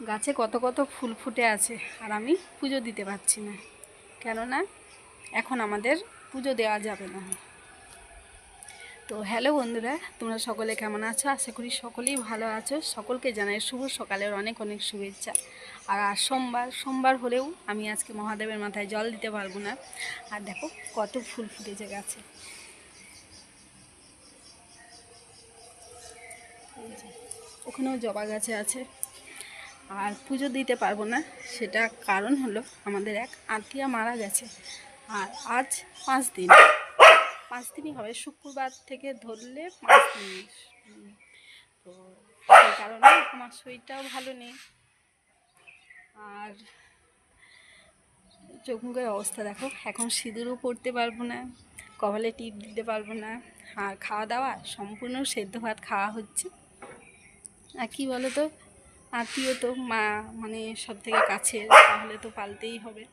গাছে কত কত ফুল ফুটে আছে আর আমি পুজো দিতে পারছি না, কেননা এখন আমাদের পুজো দেওয়া যাবে না। তো হ্যালো বন্ধুরা, তোমরা সকলে কেমন আছো? আশা করি সকলেই ভালো আছো। সকলকে জানাই শুভ সকালের অনেক অনেক শুভেচ্ছা। আর আজ সোমবার হলেও আমি আজকে মহাদেবের মাথায় জল দিতে পারবো না। আর দেখো কত ফুল ফুটেছে গাছে। ওখানেও জবা গাছে আছে। আর পুজো দিতে পারবো না, সেটা কারণ হলো আমাদের এক আত্মীয়া মারা গেছে। আর আজ 5 দিনই হবে, শুক্রবার থেকে ধরলে 5 দিন। তো সেই কারণে আমার শরীরটাও ভালো নেই। আর চোখ মুখের অবস্থা দেখো, এখন সিঁদুরও পরতে পারবো না, কপালে টিপ দিতে পারবো না। আর খাওয়া দাওয়া সম্পূর্ণ সেদ্ধ ভাত খাওয়া হচ্ছে। আর কী বলো তো, আত্মীয় তো মা, মানে সব থেকে কাছের, তাহলে তো পালতেই হবে।